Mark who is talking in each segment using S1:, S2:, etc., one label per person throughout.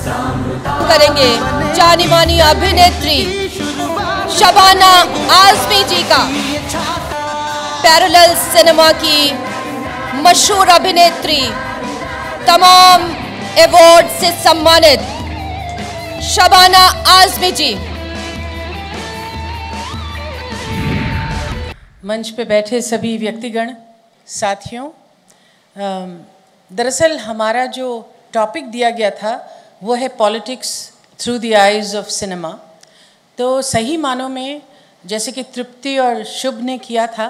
S1: करेंगे जानी मानी अभिनेत्री शबाना आज़मी जी का। पैरेलल सिनेमा की मशहूर अभिनेत्री, तमाम अवार्ड से सम्मानित शबाना आज़मी जी।
S2: मंच पे बैठे सभी व्यक्तिगण, साथियों, दरअसल हमारा जो टॉपिक दिया गया था वो है politics through the eyes of cinema. तो सही मानों में जैसे कि तृप्ति और शुभ ने किया था,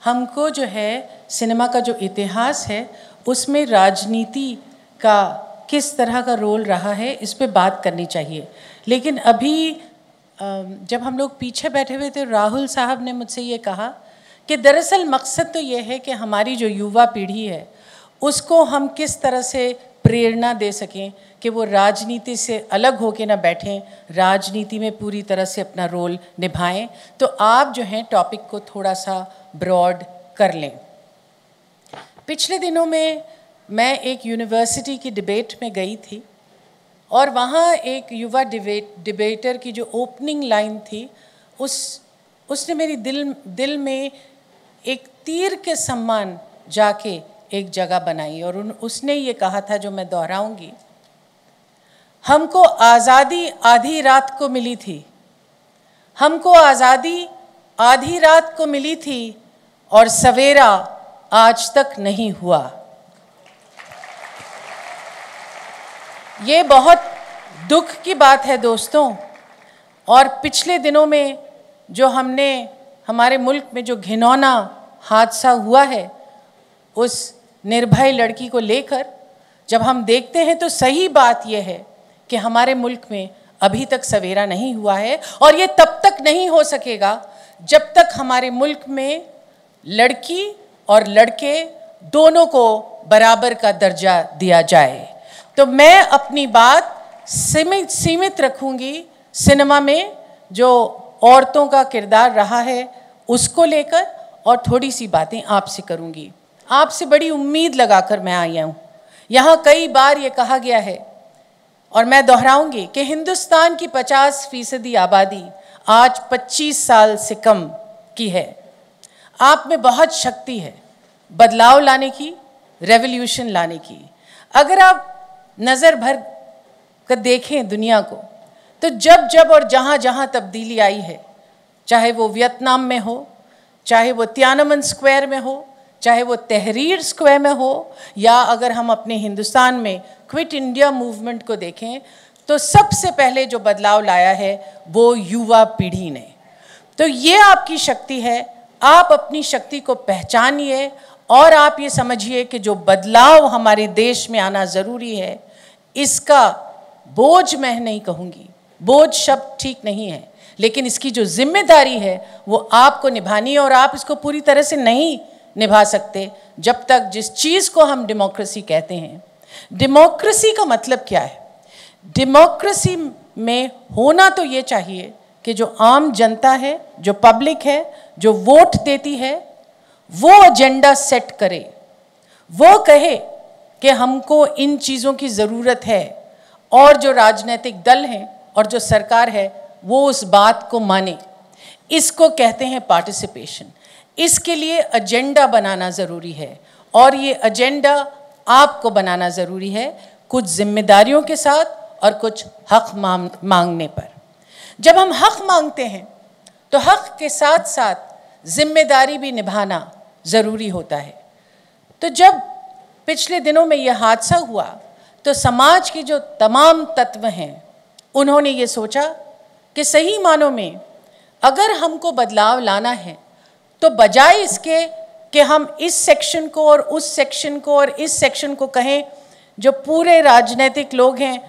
S2: हमको जो है सिनेमा का जो इतिहास है उसमें राजनीति का किस तरह का रोल रहा है इस पे बात करनी चाहिए। लेकिन अभी जब हम लोग पीछे बैठे हुए थे, राहुल साहब ने मुझसे ये कहा कि दरअसल मकसद तो ये है कि हमारी जो युवा पीढ़ी है उसको हम किस तरह से प्रेरणा दे सकें कि वो राजनीति से अलग होकर ना बैठें, राजनीति में पूरी तरह से अपना रोल निभाएं। तो आप जो हैं टॉपिक को थोड़ा सा ब्रॉड कर लें। पिछले दिनों में मैं एक यूनिवर्सिटी की डिबेट में गई थी और वहाँ एक युवा डिबेटर की जो ओपनिंग लाइन थी उसने मेरी दिल में एक तीर के समान जाके एक जगह बनाई और उसने ये कहा था, जो मैं दोहराऊंगी, हमको आज़ादी आधी रात को मिली थी, हमको आज़ादी आधी रात को मिली थी और सवेरा आज तक नहीं हुआ। ये बहुत दुख की बात है दोस्तों। और पिछले दिनों में जो हमने हमारे मुल्क में जो घिनौना हादसा हुआ है उस निर्भय लड़की को लेकर जब हम देखते हैं तो सही बात यह है कि हमारे मुल्क में अभी तक सवेरा नहीं हुआ है और ये तब तक नहीं हो सकेगा जब तक हमारे मुल्क में लड़की और लड़के दोनों को बराबर का दर्जा दिया जाए। तो मैं अपनी बात सीमित रखूंगी सिनेमा में जो औरतों का किरदार रहा है उसको लेकर, और थोड़ी सी बातें आपसे करूंगी। आपसे बड़ी उम्मीद लगाकर मैं आई हूँ। यहाँ कई बार ये कहा गया है और मैं दोहराऊंगी कि हिंदुस्तान की 50% आबादी आज 25 साल से कम की है। आप में बहुत शक्ति है बदलाव लाने की, रेवोल्यूशन लाने की। अगर आप नज़र भर कर देखें दुनिया को तो जब जब और जहाँ जहाँ तब्दीली आई है, चाहे वो वियतनाम में हो, चाहे वो तियानमन स्क्वायर में हो, चाहे वो तहरीर स्क्वायर में हो, या अगर हम अपने हिंदुस्तान में क्विट इंडिया मूवमेंट को देखें तो सबसे पहले जो बदलाव लाया है वो युवा पीढ़ी ने। तो ये आपकी शक्ति है, आप अपनी शक्ति को पहचानिए और आप ये समझिए कि जो बदलाव हमारे देश में आना ज़रूरी है, इसका बोझ मैं नहीं कहूँगी, बोझ शब्द ठीक नहीं है, लेकिन इसकी जो जिम्मेदारी है वो आपको निभानी है। और आप इसको पूरी तरह से नहीं निभा सकते जब तक जिस चीज़ को हम डेमोक्रेसी कहते हैं। डेमोक्रेसी का मतलब क्या है? डेमोक्रेसी में होना तो ये चाहिए कि जो आम जनता है, जो पब्लिक है, जो वोट देती है, वो एजेंडा सेट करे, वो कहे कि हमको इन चीज़ों की ज़रूरत है, और जो राजनीतिक दल हैं और जो सरकार है वो उस बात को माने। इसको कहते हैं पार्टिसिपेशन। इसके लिए एजेंडा बनाना ज़रूरी है और ये एजेंडा आपको बनाना ज़रूरी है, कुछ जिम्मेदारियों के साथ और कुछ हक मांगने पर। जब हम हक मांगते हैं तो हक के साथ साथ जिम्मेदारी भी निभाना ज़रूरी होता है। तो जब पिछले दिनों में यह हादसा हुआ तो समाज के जो तमाम तत्व हैं उन्होंने ये सोचा कि सही मानों में अगर हमको बदलाव लाना है तो बजाय इसके कि हम इस सेक्शन को और उस सेक्शन को और इस सेक्शन को कहें, जो पूरे राजनीतिक लोग हैं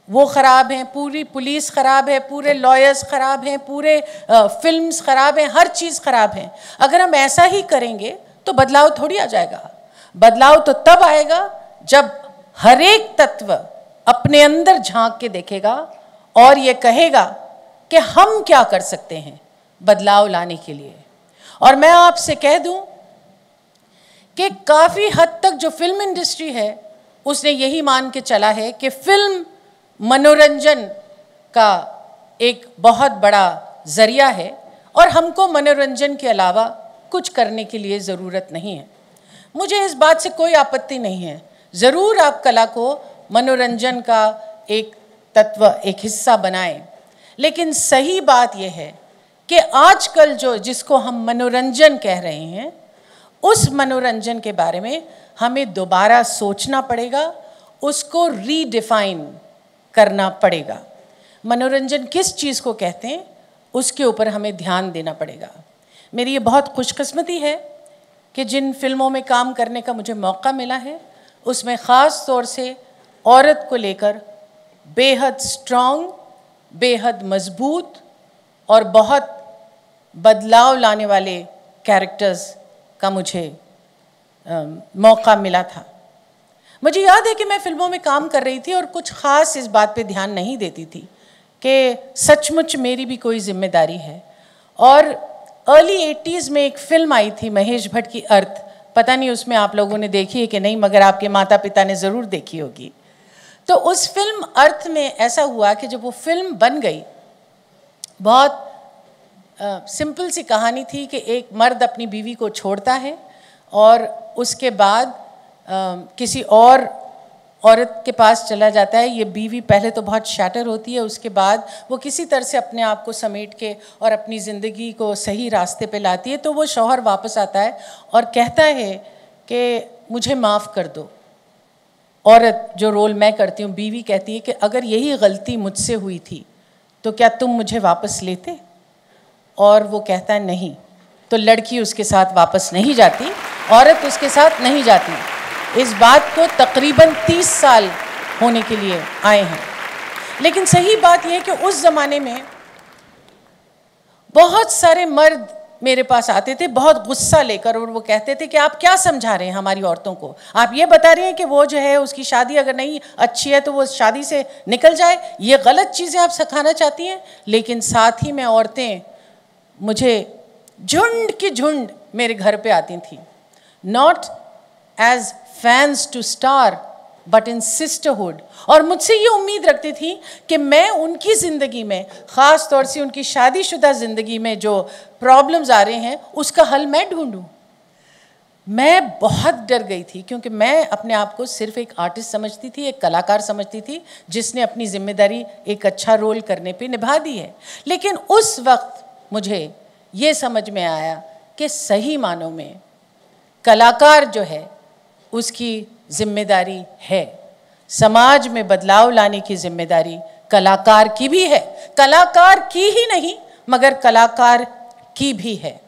S2: वो ख़राब हैं, पूरी पुलिस ख़राब है, पूरे लॉयर्स ख़राब हैं, पूरे फिल्म्स ख़राब हैं, हर चीज़ ख़राब है, अगर हम ऐसा ही करेंगे तो बदलाव थोड़ी आ जाएगा। बदलाव तो तब आएगा जब हर एक तत्व अपने अंदर झांक के देखेगा और ये कहेगा कि हम क्या कर सकते हैं बदलाव लाने के लिए। और मैं आपसे कह दूं कि काफ़ी हद तक जो फिल्म इंडस्ट्री है उसने यही मान के चला है कि फिल्म मनोरंजन का एक बहुत बड़ा ज़रिया है और हमको मनोरंजन के अलावा कुछ करने के लिए ज़रूरत नहीं है। मुझे इस बात से कोई आपत्ति नहीं है, ज़रूर आप कला को मनोरंजन का एक तत्व, एक हिस्सा बनाएं, लेकिन सही बात यह है कि आजकल जिसको हम मनोरंजन कह रहे हैं, उस मनोरंजन के बारे में हमें दोबारा सोचना पड़ेगा, उसको रीडिफाइन करना पड़ेगा। मनोरंजन किस चीज़ को कहते हैं उसके ऊपर हमें ध्यान देना पड़ेगा। मेरी ये बहुत खुशकिस्मती है कि जिन फिल्मों में काम करने का मुझे मौका मिला है उसमें ख़ास तौर से औरत को लेकर बेहद स्ट्रॉन्ग, बेहद मजबूत और बहुत बदलाव लाने वाले कैरेक्टर्स का मुझे मौका मिला था। मुझे याद है कि मैं फिल्मों में काम कर रही थी और कुछ ख़ास इस बात पे ध्यान नहीं देती थी कि सचमुच मेरी भी कोई जिम्मेदारी है। और अर्ली 80s में एक फ़िल्म आई थी महेश भट्ट की अर्थ, पता नहीं उसमें आप लोगों ने देखी है कि नहीं, मगर आपके माता पिता ने ज़रूर देखी होगी। तो उस फिल्म अर्थ में ऐसा हुआ कि जब वो फिल्म बन गई, बहुत सिंपल सी कहानी थी कि एक मर्द अपनी बीवी को छोड़ता है और उसके बाद किसी और औरत के पास चला जाता है। ये बीवी पहले तो बहुत शैटर होती है, उसके बाद वो किसी तरह से अपने आप को समेट के और अपनी ज़िंदगी को सही रास्ते पे लाती है। तो वो शौहर वापस आता है और कहता है कि मुझे माफ़ कर दो। औरत, जो रोल मैं करती हूँ, बीवी कहती है कि अगर यही गलती मुझसे हुई थी तो क्या तुम मुझे वापस लेते? और वो कहता है नहीं। तो लड़की उसके साथ वापस नहीं जाती, औरत उसके साथ नहीं जाती। इस बात को तकरीबन 30 साल होने के लिए आए हैं। लेकिन सही बात यह है कि उस ज़माने में बहुत सारे मर्द मेरे पास आते थे बहुत गुस्सा लेकर, और वो कहते थे कि आप क्या समझा रहे हैं हमारी औरतों को? आप ये बता रहे हैं कि वो जो है उसकी शादी अगर नहीं अच्छी है तो वो शादी से निकल जाए, ये गलत चीज़ें आप सिखाना चाहती हैं। लेकिन साथ ही में औरतें मुझे झुंड की झुंड मेरे घर पे आती थी, not as fans to star but in sisterhood, और मुझसे ये उम्मीद रखती थी कि मैं उनकी ज़िंदगी में, ख़ास तौर से उनकी शादीशुदा ज़िंदगी में जो प्रॉब्लम्स आ रहे हैं उसका हल मैं ढूंढूं। मैं बहुत डर गई थी क्योंकि मैं अपने आप को सिर्फ एक आर्टिस्ट समझती थी, एक कलाकार समझती थी जिसने अपनी जिम्मेदारी एक अच्छा रोल करने पे निभा दी है। लेकिन उस वक्त मुझे ये समझ में आया कि सही मानों में कलाकार जो है उसकी जिम्मेदारी है, समाज में बदलाव लाने की जिम्मेदारी कलाकार की भी है, कलाकार की ही नहीं मगर कलाकार की भी है।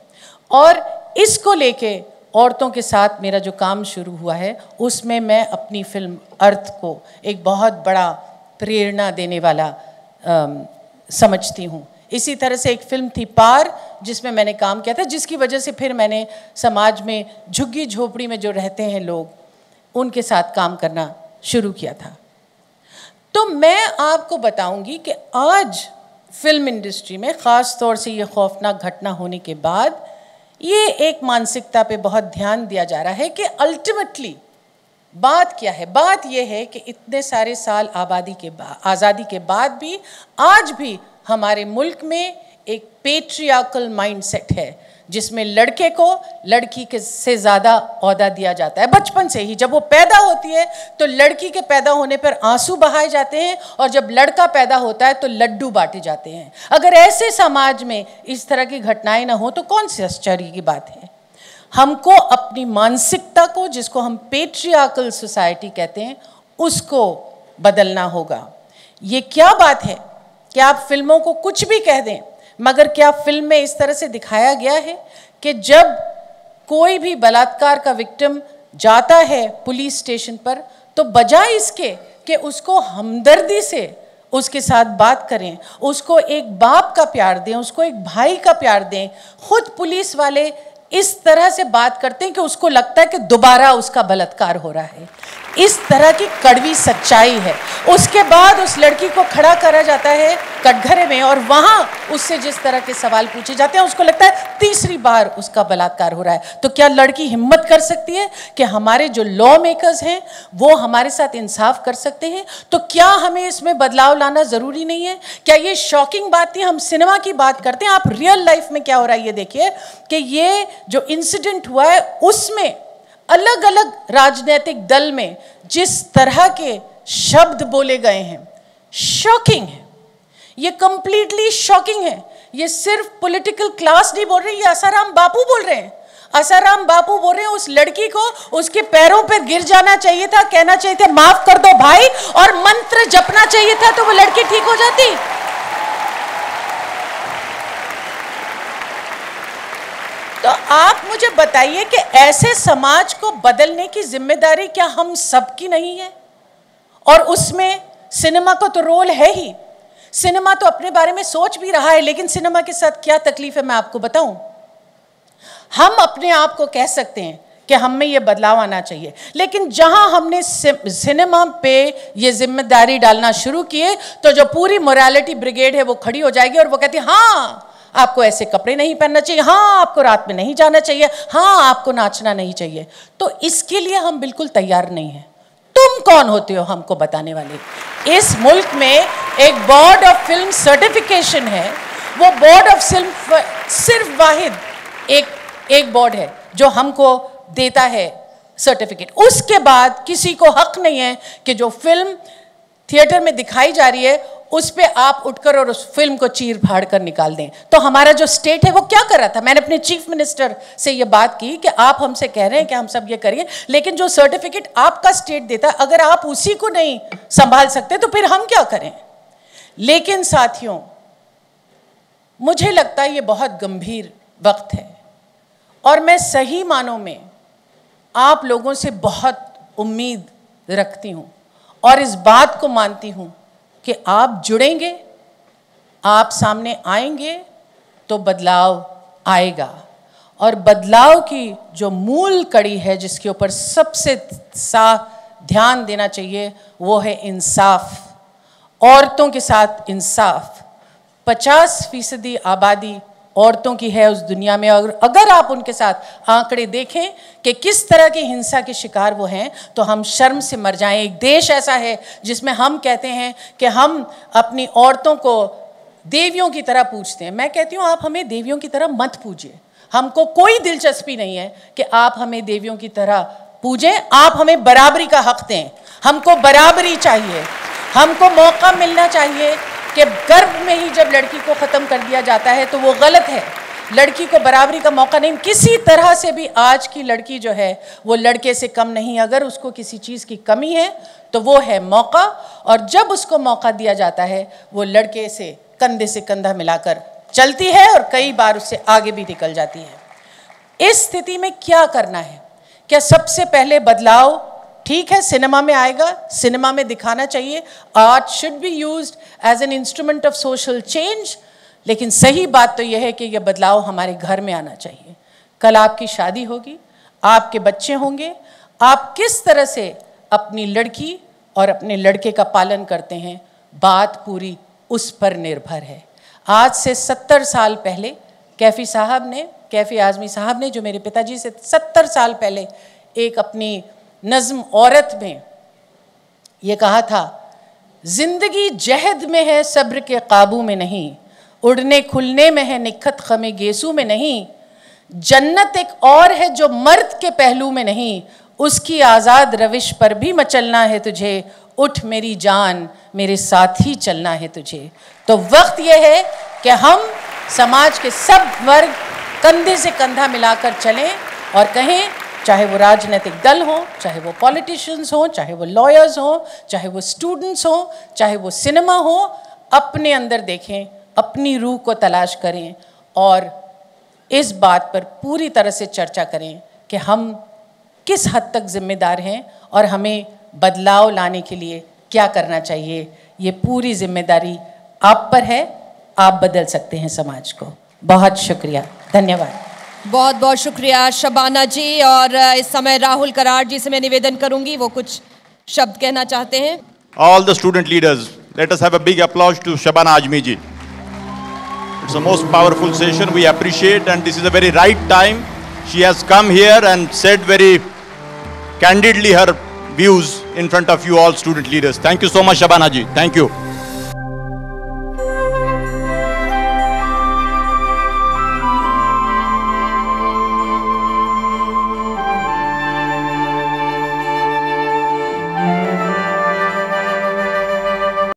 S2: और इसको लेके औरतों के साथ मेरा जो काम शुरू हुआ है उसमें मैं अपनी फिल्म अर्थ को एक बहुत बड़ा प्रेरणा देने वाला समझती हूँ। इसी तरह से एक फिल्म थी पार जिसमें मैंने काम किया था, जिसकी वजह से फिर मैंने समाज में झुग्गी झोपड़ी में जो रहते हैं लोग उनके साथ काम करना शुरू किया था। तो मैं आपको बताऊंगी कि आज फिल्म इंडस्ट्री में ख़ास तौर से ये खौफनाक घटना होने के बाद ये एक मानसिकता पे बहुत ध्यान दिया जा रहा है कि अल्टीमेटली बात क्या है। बात ये है कि इतने सारे साल आज़ादी के बाद भी आज भी हमारे मुल्क में एक पेट्रियार्कल माइंडसेट है जिसमें लड़के को लड़की के से ज़्यादा औहदा दिया जाता है। बचपन से ही जब वो पैदा होती है तो लड़की के पैदा होने पर आंसू बहाए जाते हैं और जब लड़का पैदा होता है तो लड्डू बांटे जाते हैं। अगर ऐसे समाज में इस तरह की घटनाएं ना हो तो कौन सी आश्चर्य की बात है। हमको अपनी मानसिकता को, जिसको हम पेट्रियार्कल सोसाइटी कहते हैं, उसको बदलना होगा। ये क्या बात है कि आप फिल्मों को कुछ भी कह दें, मगर क्या फिल्म में इस तरह से दिखाया गया है कि जब कोई भी बलात्कार का विक्टिम जाता है पुलिस स्टेशन पर तो बजाय इसके कि उसको हमदर्दी से उसके साथ बात करें, उसको एक बाप का प्यार दें, उसको एक भाई का प्यार दें, खुद पुलिस वाले इस तरह से बात करते हैं कि उसको लगता है कि दोबारा उसका बलात्कार हो रहा है। इस तरह की कड़वी सच्चाई है। उसके बाद उस लड़की को खड़ा करा जाता है कटघरे में और वहां उससे जिस तरह के सवाल पूछे जाते हैं उसको लगता है तीसरी बार उसका बलात्कार हो रहा है। तो क्या लड़की हिम्मत कर सकती है कि हमारे जो लॉ मेकर्स हैं वो हमारे साथ इंसाफ कर सकते हैं? तो क्या हमें इसमें बदलाव लाना जरूरी नहीं है? क्या ये शॉकिंग बात नहीं? हम सिनेमा की बात करते हैं, आप रियल लाइफ में क्या हो रहा है ये देखिए कि ये जो इंसिडेंट हुआ है उसमें अलग अलग राजनीतिक दल में जिस तरह के शब्द बोले गए हैं, शॉकिंग है। ये कंप्लीटली शॉकिंग है। ये सिर्फ पॉलिटिकल क्लास नहीं बोल रहे, ये आसाराम बापू बोल रहे हैं। आसाराम बापू बोल रहे हैं उस लड़की को उसके पैरों पर गिर जाना चाहिए था, कहना चाहिए था माफ कर दो भाई, और मंत्र जपना चाहिए था तो वो लड़की ठीक हो जाती। तो आप मुझे बताइए कि ऐसे समाज को बदलने की जिम्मेदारी क्या हम सबकी नहीं है? और उसमें सिनेमा का तो रोल है ही। सिनेमा तो अपने बारे में सोच भी रहा है, लेकिन सिनेमा के साथ क्या तकलीफ है मैं आपको बताऊं। हम अपने आप को कह सकते हैं कि हम में ये बदलाव आना चाहिए, लेकिन जहां हमने सिनेमा पे ये जिम्मेदारी डालना शुरू किए तो जो पूरी मोरालिटी ब्रिगेड है वो खड़ी हो जाएगी और वो कहती है हाँ आपको ऐसे कपड़े नहीं पहनना चाहिए, हाँ आपको रात में नहीं जाना चाहिए, हाँ आपको नाचना नहीं चाहिए। तो इसके लिए हम बिल्कुल तैयार नहीं हैं। तुम कौन होते हो हमको बताने वाले? इस मुल्क में एक बोर्ड ऑफ फिल्म सर्टिफिकेशन है। वो बोर्ड ऑफ फिल्म सिर्फ वाहिद एक बोर्ड है जो हमको देता है सर्टिफिकेट। उसके बाद किसी को हक नहीं है कि जो फिल्म थिएटर में दिखाई जा रही है उस पे आप उठकर और उस फिल्म को चीर फाड़ कर निकाल दें। तो हमारा जो स्टेट है वो क्या कर रहा था? मैंने अपने चीफ मिनिस्टर से ये बात की कि आप हमसे कह रहे हैं कि हम सब ये करिए, लेकिन जो सर्टिफिकेट आपका स्टेट देता है अगर आप उसी को नहीं संभाल सकते तो फिर हम क्या करें? लेकिन साथियों, मुझे लगता है ये बहुत गंभीर वक्त है और मैं सही मानों में आप लोगों से बहुत उम्मीद रखती हूं और इस बात को मानती हूं कि आप जुड़ेंगे, आप सामने आएंगे तो बदलाव आएगा। और बदलाव की जो मूल कड़ी है जिसके ऊपर सबसे ध्यान देना चाहिए वो है इंसाफ, औरतों के साथ इंसाफ। 50% आबादी औरतों की है उस दुनिया में, और अगर आप उनके साथ आंकड़े देखें कि किस तरह की हिंसा के शिकार वो हैं तो हम शर्म से मर जाएं। एक देश ऐसा है जिसमें हम कहते हैं कि हम अपनी औरतों को देवियों की तरह पूजते हैं। मैं कहती हूँ आप हमें देवियों की तरह मत पूजिए, हमको कोई दिलचस्पी नहीं है कि आप हमें देवियों की तरह पूजें। आप हमें बराबरी का हक दें, हमको बराबरी चाहिए, हमको मौका मिलना चाहिए कि गर्भ में ही जब लड़की को ख़त्म कर दिया जाता है तो वो गलत है। लड़की को बराबरी का मौका नहीं, किसी तरह से भी आज की लड़की जो है वो लड़के से कम नहीं। अगर उसको किसी चीज़ की कमी है तो वो है मौका, और जब उसको मौका दिया जाता है वो लड़के से कंधा मिलाकर चलती है और कई बार उससे आगे भी निकल जाती है। इस स्थिति में क्या करना है? क्या सबसे पहले बदलाव ठीक है सिनेमा में आएगा, सिनेमा में दिखाना चाहिए, art should be used as an instrument of social change, लेकिन सही बात तो यह है कि यह बदलाव हमारे घर में आना चाहिए। कल आपकी शादी होगी, आपके बच्चे होंगे, आप किस तरह से अपनी लड़की और अपने लड़के का पालन करते हैं, बात पूरी उस पर निर्भर है। आज से 70 साल पहले कैफी आज़मी साहब ने जो मेरे पिताजी से 70 साल पहले एक अपनी नज़्म औरत में ये कहा था, जिंदगी जहद में है सब्र के काबू में नहीं, उड़ने खुलने में है निखत ख़मे गेसू में नहीं, जन्नत एक और है जो मर्द के पहलू में नहीं, उसकी आज़ाद रविश पर भी मचलना है तुझे, उठ मेरी जान मेरे साथ ही चलना है तुझे। तो वक्त यह है कि हम समाज के सब वर्ग कंधे से कंधा मिलाकर चलें और कहें, चाहे वो राजनीतिक दल हो, चाहे वो पॉलिटिशियंस हो, चाहे वो लॉयर्स हो, चाहे वो स्टूडेंट्स हो, चाहे वो सिनेमा हो, अपने अंदर देखें, अपनी रूह को तलाश करें और इस बात पर पूरी तरह से चर्चा करें कि हम किस हद तक जिम्मेदार हैं और हमें बदलाव लाने के लिए क्या करना चाहिए। ये पूरी जिम्मेदारी आप पर है, आप बदल सकते हैं समाज को। बहुत शुक्रिया, धन्यवाद।
S1: बहुत बहुत शुक्रिया शबाना जी। और इस समय राहुल कराड़ जी से मैं निवेदन करूंगी वो कुछ शब्द कहना चाहते हैं।
S3: All the student leaders, let us have a big applause to Shabana Azmi ji. It's the most powerful session. We appreciate, and this is a very right time. She has come here and said very candidly her views in front of you all student leaders. Thank you so much, Shabana ji. Thank you.